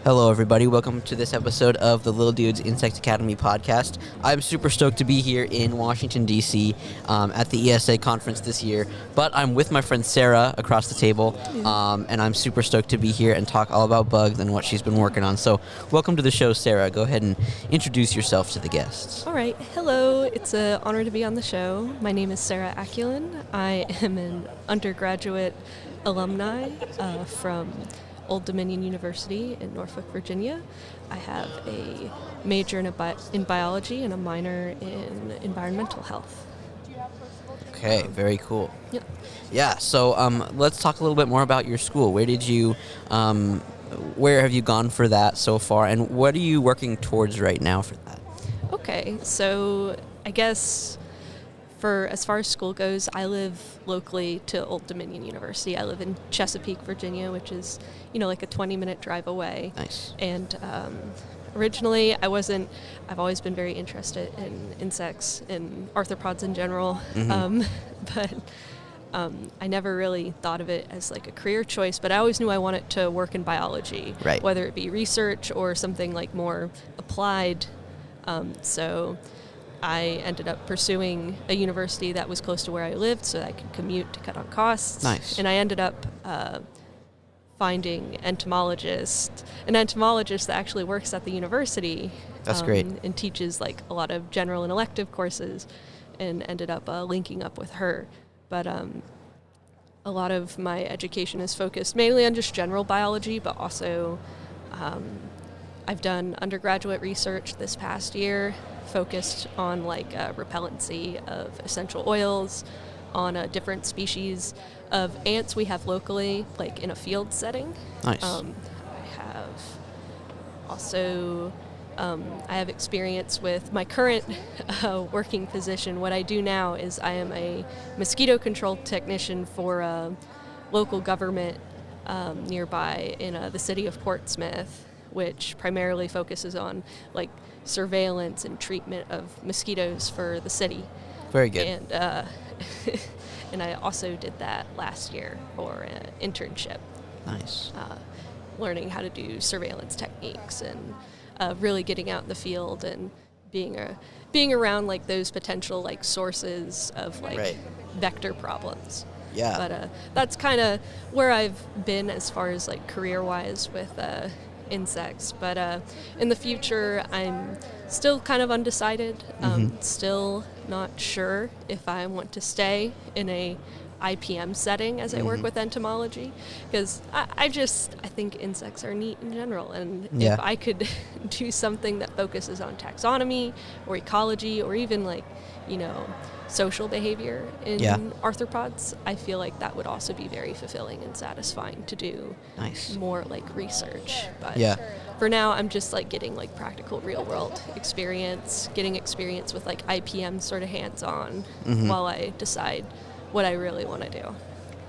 Hello, everybody. Welcome to this episode of the Lil Dudes Insect Academy podcast. I'm super stoked to be here in Washington, D.C. At the ESA conference this year, but I'm with my friend Sarah across the table, and I'm super stoked to be here and talk all about bugs and what she's been working on. So welcome to the show, Sarah. Go ahead and introduce yourself to the guests. All right. Hello. It's an honor to be on the show. My name is Sarah Akulin. I am an undergraduate alumni from Old Dominion University in Norfolk, Virginia. I have a major in biology and a minor in environmental health. Okay, very cool. Yep. Yeah, so let's talk a little bit more about your school. Where have you gone for that so far, and what are you working towards right now for that? Okay, so I guess for as far as school goes, I live locally to Old Dominion University. I live in Chesapeake, Virginia, which is, like a 20-minute drive away. Nice. And originally, I've always been very interested in insects and arthropods in general. Mm-hmm. But I never really thought of it as like a career choice, but I always knew I wanted to work in biology, right, whether it be research or something like more applied. So I ended up pursuing a university that was close to where I lived so that I could commute to cut on costs. Nice. And I ended up finding an entomologist that actually works at the university. That's great. And teaches like a lot of general and elective courses, and ended up linking up with her. But a lot of my education is focused mainly on just general biology, but also I've done undergraduate research this past year focused on like repellency of essential oils on a different species of ants we have locally, like in a field setting. Nice. I have also I have experience with my current working position. What I do now is I am a mosquito control technician for a local government nearby in the city of Portsmouth, which primarily focuses on like surveillance and treatment of mosquitoes for the city. Very good. And and I also did that last year for an internship. Nice. Learning how to do surveillance techniques and really getting out in the field and being around like those potential like sources of like right. vector problems. Yeah. But that's kind of where I've been as far as like career-wise with insects. But in the future, I'm still kind of undecided. Still not sure if I want to stay in a IPM setting as I work with entomology, because I think insects are neat in general, and if I could do something that focuses on taxonomy or ecology or even like social behavior in arthropods, I feel like that would also be very fulfilling and satisfying to do. Nice. More like research. But for now, I'm just like getting like practical real world experience, getting experience with like IPM sort of hands-on while I decide what I really want to do.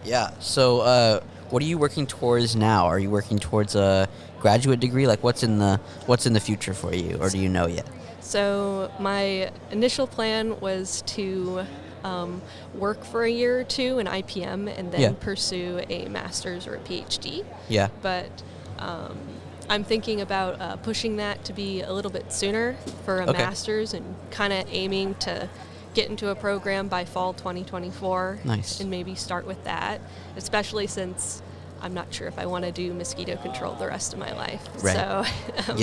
Yeah. So what are you working towards now? Are you working towards a graduate degree? Like what's in the future for you, or do you know yet? So my initial plan was to work for a year or two in IPM and then pursue a master's or a PhD. Yeah. But I'm thinking about pushing that to be a little bit sooner for a master's, and kind of aiming to get into a program by fall 2024. Nice. And maybe start with that, especially since I'm not sure if I want to do mosquito control the rest of my life. Right. So,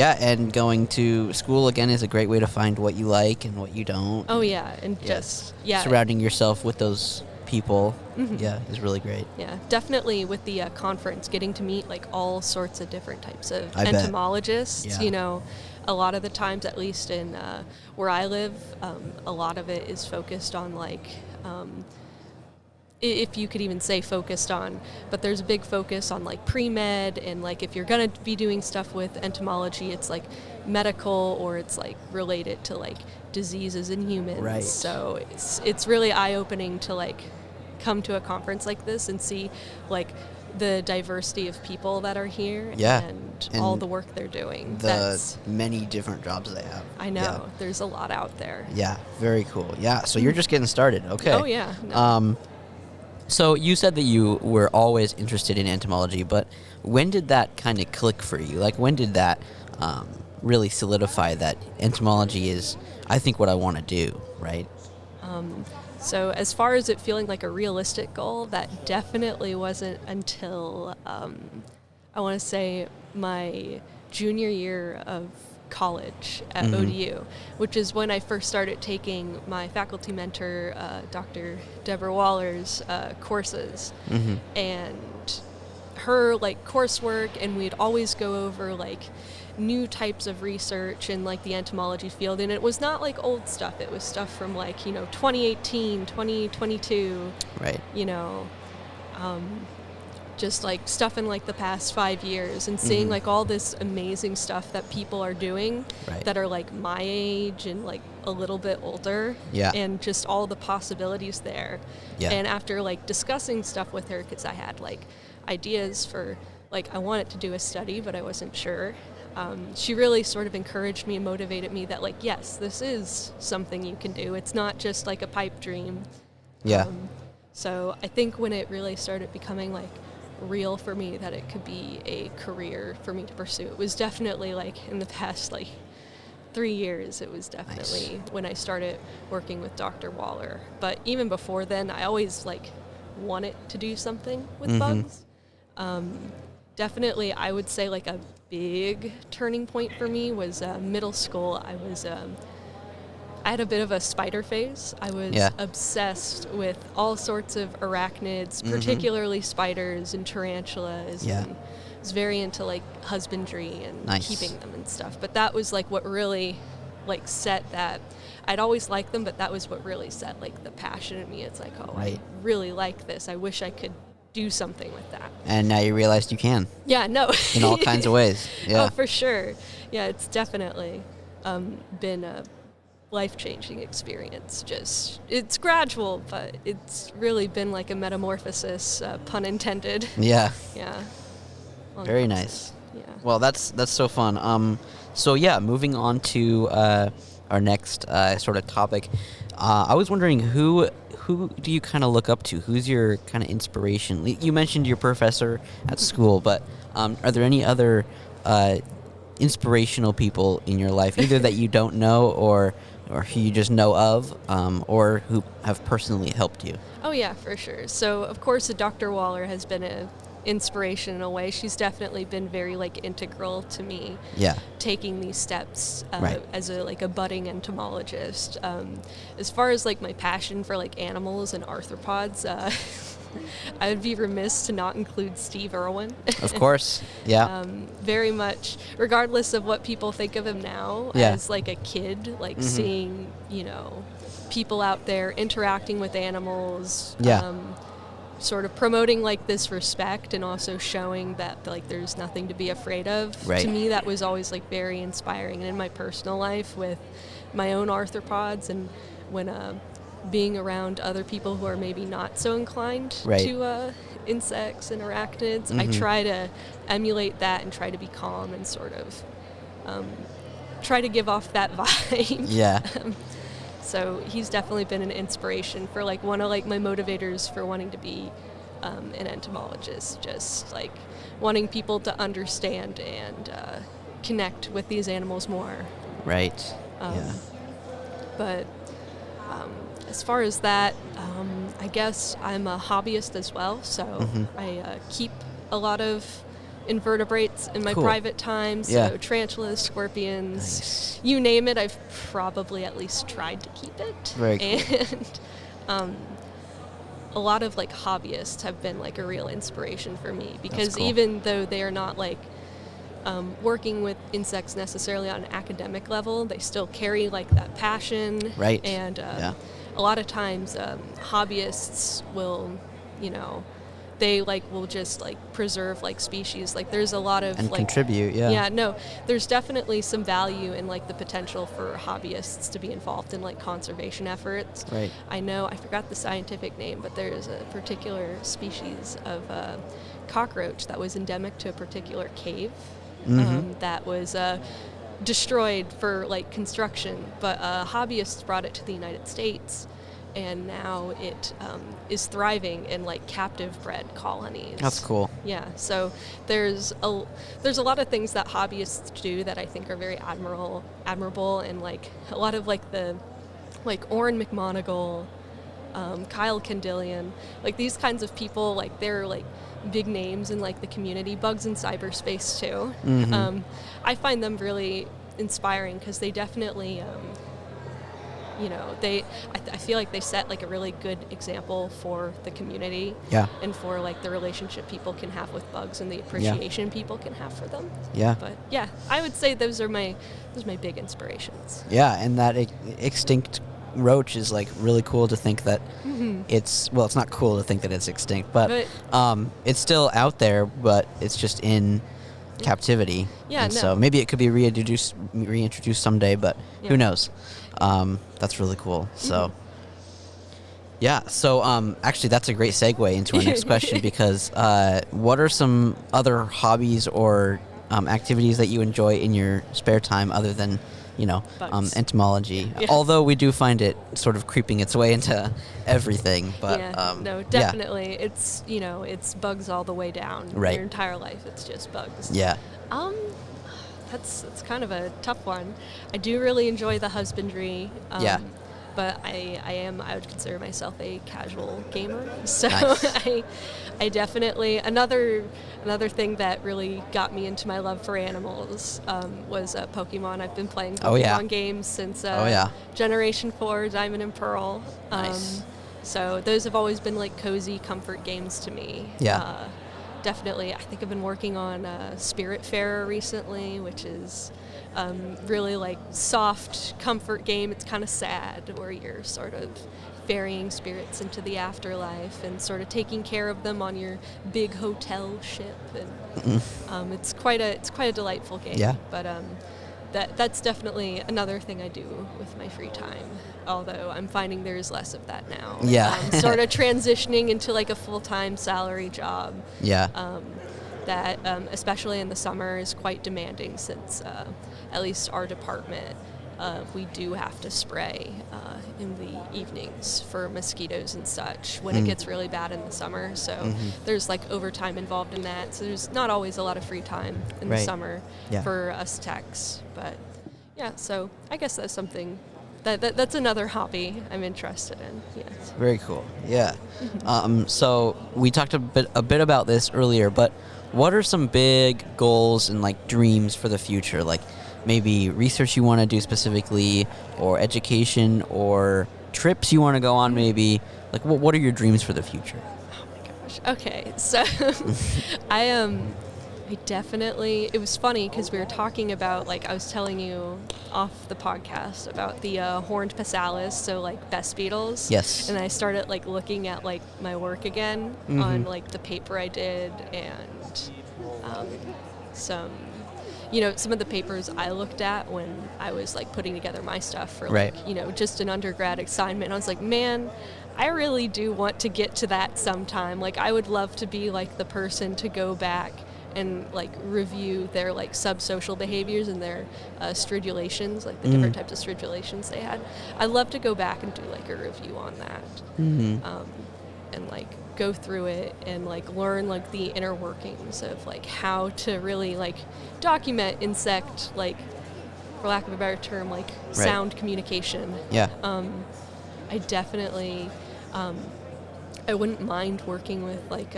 and going to school again is a great way to find what you like and what you don't. Oh yeah, and just surrounding yourself with those people, is really great. Yeah, definitely with the conference, getting to meet like all sorts of different types of I entomologists. bet. A lot of the times, at least in where I live, a lot of it is focused on like if you could even say focused on, but there's a big focus on like pre-med, and like if you're going to be doing stuff with entomology, it's like medical or it's like related to like diseases in humans. Right. So it's really eye-opening to like come to a conference like this and see like the diversity of people that are here and all the work they're doing. The many different jobs they have. I know. There's a lot out there. Yeah, very cool. Yeah, so you're just getting started. Okay. Oh, yeah. No. So you said that you were always interested in entomology, but when did that kind of click for you? Like, when did that really solidify that entomology is, I think, what I want to do, right? So as far as it feeling like a realistic goal, that definitely wasn't until I want to say my junior year of college at ODU, which is when I first started taking my faculty mentor, Dr. Deborah Waller's courses, and her like coursework, and we'd always go over like new types of research in like the entomology field, and it was not like old stuff, it was stuff from like 2018, 2022, Right. Just like stuff in like the past 5 years, and seeing like all this amazing stuff that people are doing Right. that are like my age and like a little bit older, Yeah. and just all the possibilities there. Yeah. And after like discussing stuff with her, because I had like ideas for like I wanted to do a study but I wasn't sure, she really sort of encouraged me and motivated me that like, yes, this is something you can do, it's not just like a pipe dream. Yeah. So I think when it really started becoming like real for me that it could be a career for me to pursue, it was definitely like in the past like 3 years. It was definitely when I started working with Dr. Waller. But even before then, I always like wanted to do something with bugs. Definitely, I would say like a big turning point for me was middle school. I had a bit of a spider phase. I was obsessed with all sorts of arachnids, particularly spiders and tarantulas. Yeah. And I was very into like husbandry and Nice. keeping them and stuff. But that was like what really like set that. I'd always liked them, but that was what really set like the passion in me. It's like, oh, Right. I really like this. I wish I could do something with that. And now you realized you can Yeah, no. in all kinds of ways. Yeah. Oh, for sure. Yeah, it's definitely been a life-changing experience. Just it's gradual, but it's really been like a metamorphosis, pun intended. Yeah. Yeah. Very nice. Yeah. Well, that's so fun. So yeah, moving on to our next sort of topic. I was wondering who do you kind of look up to? Who's your kind of inspiration? You mentioned your professor at school, but are there any other inspirational people in your life, either that you don't know or who you just know of, or who have personally helped you? Oh yeah, for sure. So of course, Dr. Waller has been an inspiration in a way. She's definitely been very like integral to me. Yeah. Taking these steps Right. as a budding entomologist. As far as like my passion for like animals and arthropods, I would be remiss to not include Steve Irwin. Of course. Yeah. Very much, regardless of what people think of him now, Yeah. as like a kid, like seeing, people out there interacting with animals, Yeah. sort of promoting like this respect and also showing that like there's nothing to be afraid of. Right. To me, that was always like very inspiring. And in my personal life with my own arthropods, and when being around other people who are maybe not so inclined Right. to insects and arachnids, I try to emulate that and try to be calm and sort of try to give off that vibe. Yeah. So he's definitely been an inspiration for like one of like my motivators for wanting to be an entomologist, just like wanting people to understand and connect with these animals more. Right. Yeah. But as far as that, I guess I'm a hobbyist as well, so I keep a lot of invertebrates in my Cool. private time, so Yeah. tarantulas, scorpions, Nice. you name it, I've probably at least tried to keep it. Very cool. And a lot of like hobbyists have been like a real inspiration for me, because cool. even though they are not like working with insects necessarily on an academic level, they still carry like that passion. Right. And Yeah. a lot of times hobbyists will, they like will just like preserve like species. Like there's a lot of And like contribute. Yeah. yeah, no, there's definitely some value in like the potential for hobbyists to be involved in like conservation efforts. Right. I know, I forgot the scientific name, but there's a particular species of cockroach that was endemic to a particular cave that was destroyed for like construction, but hobbyists brought it to the United States, and now it is thriving in like captive bred colonies. That's cool. Yeah, so there's a lot of things that hobbyists do that I think are very admirable, and like a lot of like the like Oren McMonigal, Kyle Kendillian, like these kinds of people, like they're like big names in like the community, bugs in cyberspace too. I find them really inspiring because they definitely I feel like they set like a really good example for the community, and for like the relationship people can have with bugs and the appreciation people can have for them. But yeah, I would say those are my big inspirations. And that extinct roach is like really cool to think that it's not cool to think that it's extinct, but it's still out there, but it's just in captivity. So maybe it could be reintroduced someday, but who knows. That's really cool. So actually that's a great segue into our next question, because what are some other hobbies or activities that you enjoy in your spare time other than entomology? Although we do find it sort of creeping its way into everything, but definitely it's it's bugs all the way down. Your entire life it's just bugs. That's kind of a tough one. I do really enjoy the husbandry, but I would consider myself a casual gamer. So nice. I definitely another thing that really got me into my love for animals was Pokemon. I've been playing Pokemon games since Generation 4, Diamond and Pearl. Nice. So those have always been like cozy comfort games to me. Definitely, I think I've been working on Spiritfarer recently, which is really like soft comfort game. It's kind of sad, where you're sort of ferrying spirits into the afterlife and sort of taking care of them on your big hotel ship, and it's quite a delightful game. But that's definitely another thing I do with my free time, although I'm finding there's less of that now. Sort of transitioning into like a full-time salary job. That especially in the summer is quite demanding, since at least our department, we do have to spray in the evenings for mosquitoes and such when it gets really bad in the summer. So there's like overtime involved in that. So there's not always a lot of free time in the summer for us techs. But so I guess that's something that's another hobby I'm interested in. Yes. Very cool. So we talked a bit about this earlier, but what are some big goals and like dreams for the future? Like maybe research you want to do specifically, or education, or trips you want to go on maybe? Like what are your dreams for the future? Oh my gosh. Okay. So I definitely, it was funny because we were talking about, like, I was telling you off the podcast about the horned passalis, so like best beetles. Yes. And I started like looking at like my work again on like the paper I did, and some of the papers I looked at when I was like putting together my stuff for like, just an undergrad assignment. I was like, man, I really do want to get to that sometime. Like, I would love to be like the person to go back and like review their like subsocial behaviors and their stridulations, like the different types of stridulations they had. I'd love to go back and do like a review on that, and like go through it and like learn like the inner workings of like how to really like document insect, like, for lack of a better term, like sound communication. I definitely I wouldn't mind working with like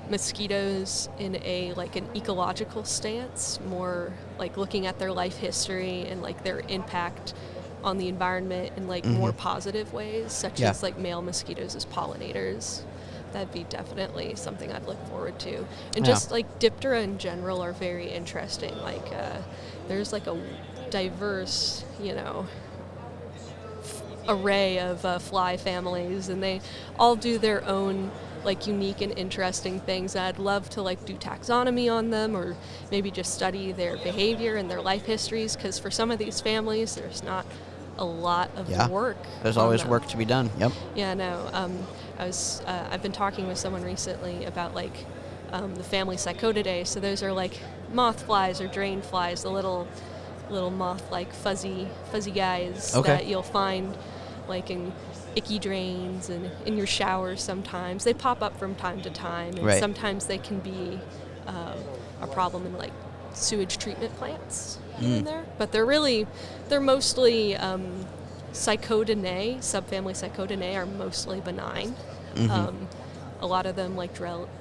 mosquitoes in a like an ecological stance, more like looking at their life history and like their impact on the environment in like more positive ways, such as like male mosquitoes as pollinators. That'd be definitely something I'd look forward to. And just like Diptera in general are very interesting. Like there's like a diverse, array of fly families, and they all do their own like unique and interesting things. I'd love to like do taxonomy on them, or maybe just study their behavior and their life histories, because for some of these families there's not a lot of work. There's always work to be done. I've been talking with someone recently about like the family Psychotidae. So those are like moth flies or drain flies, the little moth like fuzzy guys that you'll find like in icky drains and in your shower sometimes. They pop up from time to time, and sometimes they can be a problem in like sewage treatment plants in there. But they're mostly Psychodinae, subfamily Psychodinae are mostly benign. A lot of them like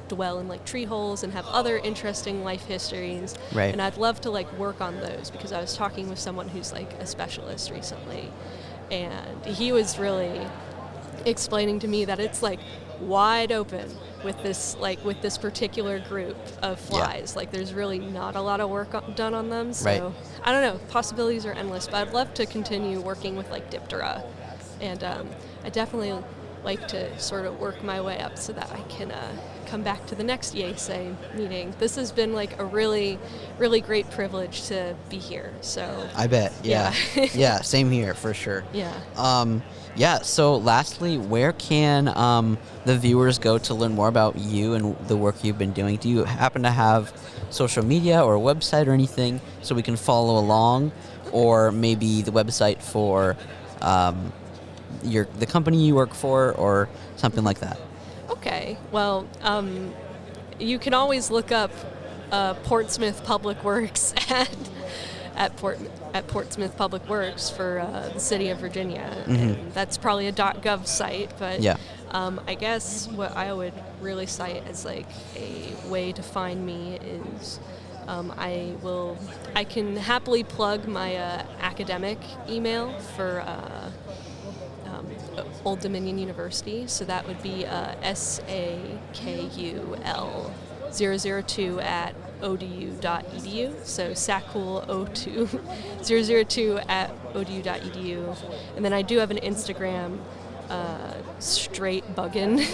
dwell in like tree holes and have other interesting life histories. Right. And I'd love to like work on those, because I was talking with someone who's like a specialist recently, and he was really explaining to me that it's like wide open with this particular group of flies. Like there's really not a lot of work done on them. So I don't know, possibilities are endless, but I'd love to continue working with like Diptera, and I definitely like to sort of work my way up so that I can come back to the next ESA meeting. This has been like a really, really great privilege to be here. So I bet. Yeah. Yeah, same here for sure. Yeah. So lastly, where can the viewers go to learn more about you and the work you've been doing? Do you happen to have social media or a website or anything so we can follow along, or maybe the website for the company you work for or something like that? Okay. Well, you can always look up Portsmouth Public Works at Portsmouth Public Works for the city of Virginia. And that's probably a .gov site, but I guess what I would really cite as like a way to find me is I can happily plug my academic email for Old Dominion University, so that would be sakul002 at odu.edu, so sakul002 at odu.edu. And then I do have an Instagram, straight buggin'.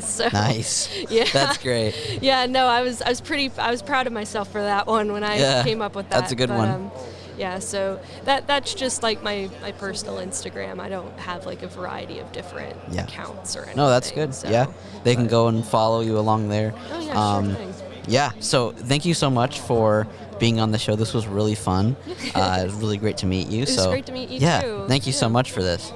So nice. Yeah, that's great. Yeah, no, I was proud of myself for that one when I came up with that. That's a good one. Yeah, so that's just like my personal Instagram. I don't have like a variety of different accounts or anything. No, that's good. So, they can go and follow you along there. Oh yeah, sure thing. Yeah, so thank you so much for being on the show. This was really fun. It was really great to meet you. It was great to meet you too. Thank you so much for this.